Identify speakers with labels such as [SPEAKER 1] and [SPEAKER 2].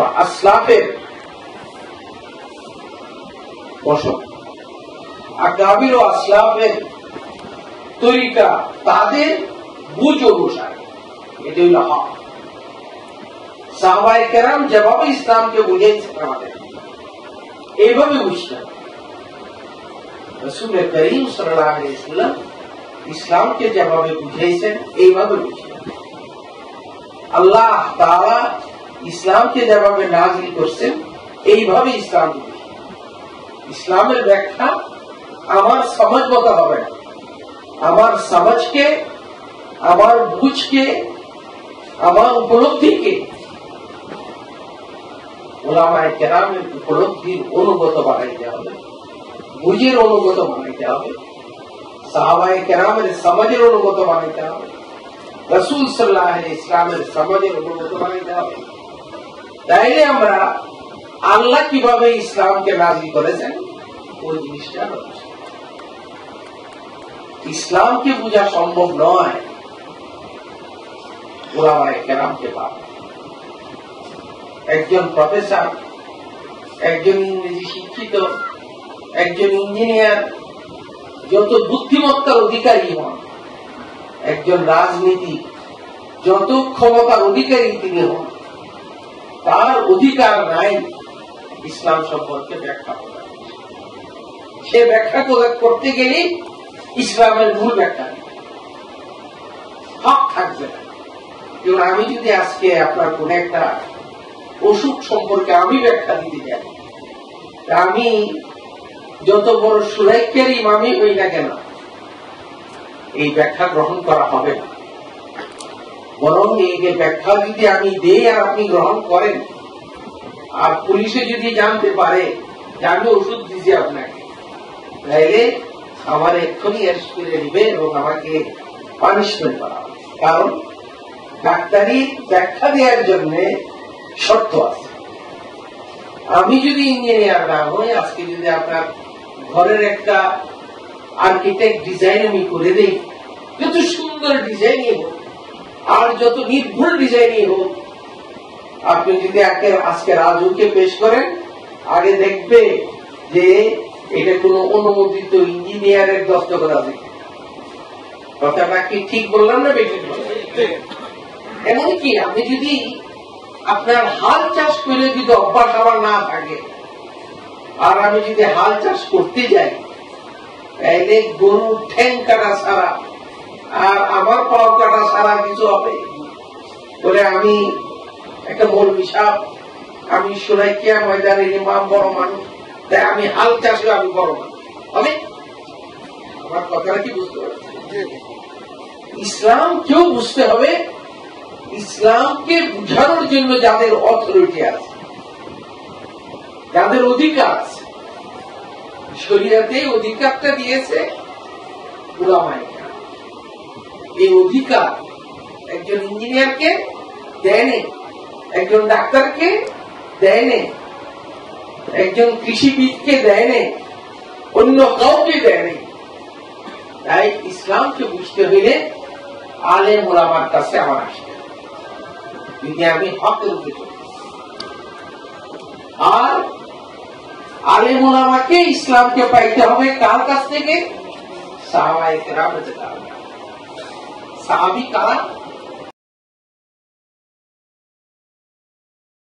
[SPEAKER 1] বা আসলাফের বসত, আকাবির ও আসলাফের তরিকা, তাদের বুঝ অনুসারে এটা হইল হক। সাহাবায়ে কেরাম যেভাবে ইসলামকে বুঝিয়েছেন আমাদের এইভাবে বুঝতেন। রাসূল করিম সাল্লাল্লাহু আলাইহি ওয়াসাল্লাম ইসলামকে যেভাবে বুঝিয়েছেন এইভাবে বুঝতেন। আল্লাহ তাআলা ইসলামকে যেভাবে নাযিল করছেন এইভাবে ইসলাম বুঝতেন। ইসলামের ব্যাখ্যা আমার সমাজ মতো হবে না, আমার সমাজকে, আমার বুঝকে, আমার উপলব্ধিকে উলামায়ে কেরামের উপলব্ধির অনুগত বানাইতে হবে, বুঝের অনুগত বানাইতে হবে, সাহাবায়ে কেরামের সমাজের অনুগত বানাইতে হবে, রাসূল সাল্লাল্লাহু আলাইহি ইসলামের সমাজের অনুগত বানাইতে হবে। তাইলে আমরা আল্লাহ কিভাবে ইসলামকে নাযিল করেছেন ওই জিনিসটা হচ্ছে। ইসলামকে বোঝা সম্ভব নয় উলামায়ে কেরামকে পাওয়া। একজন প্রফেসর, একজন ইংরেজি শিক্ষিত, একজন ইঞ্জিনিয়ার যত বুদ্ধিমত্তার অধিকারী হন, একজন রাজনীতিক যত ক্ষমতার অধিকারী তিনি হন, তার অধিকার নাই ইসলাম সম্পর্কে ব্যাখ্যা করা। সে ব্যাখ্যা করতে গেলে ইসলামের মূল ব্যাখ্যা হক থাকবে না। যেমন আমি যদি আজকে আপনার কোন একটা অসুখ সম্পর্কে আমি ব্যাখ্যা দিতে যাই, আমি যত বড় সুরাইকের ইমামই হই না কেন এই ব্যাখ্যা গ্রহণ করা হবে না। বরং এই যে ব্যাখ্যা যদি আমি দেই আর আপনি গ্রহণ করেন, আর পুলিশে যদি জানতে পারে যে আমি ওষুধ দিয়েছি আপনাকে, তাহলে আমার এক্ষুনি অ্যারেস্ট করে নেবে এবং আমাকে পানিশমেন্ট করা হবে। কারণ ডাক্তারি ব্যাখ্যা দেওয়ার জন্য শর্ত আছে। আমি যদি ইঞ্জিনিয়ার না হই, আজকে যদি আপনার ঘরের একটা আর্কিটেক্ট ডিজাইন আমি করে দেই, যত সুন্দর ডিজাইনই হোক আর যত নির্ভুল ডিজাইনই হোক, আপনি যদি আজকে রাজুকে পেশ করেন, আগে দেখবে যে এটা কোন অনুমোদিত ইঞ্জিনিয়ারের দস্তখত আছে। কথাটা কি ঠিক বললাম না বেশি? এমনকি আপনি যদি আপনার হাল চাষ করে যদি অভ্যাস আমার না থাকে, আর আমি যদি হাল চাষ করতে যাই, তাইলে গরু ঠ্যাং কাটা ছাড়া আর আমার পাও কাটা ছাড়া কিছু হবে বলে আমি একটা মৌলবি সাহেব, আমি সুরাইকিয়া ময়দানের ইমাম, বড় মানুষ, তাই আমি হাল চাষে আমি বড় মানুষ হবে। আমার কথাটা কি বুঝতে পারছি? ইসলাম কেউ বুঝতে হবে, ইসলামকে বুঝানোর জন্য যাদের অথরিটি আছে, যাদের অধিকার আছে, শরীয়তে অধিকারটা দিয়েছে উলামায়ে কেরাম। এই অধিকার একজন ইঞ্জিনিয়ারকে দেয়নি, একজন ডাক্তারকে দেয়নি, একজন কৃষিবিদকে দেয়নি, অন্য কাউকে দেয়নি। তাই ইসলামকে বুঝতে হইলে আলেম ওলামার কাছে আমার আসতে, যদি আমি হকের উপরে চলি। আর আলেম ওলামাকে ইসলামকে পাইতে হবে কার কাছ থেকে? সাহাবায়ে কেরামের কাছ থেকে। সাহাবী কারা?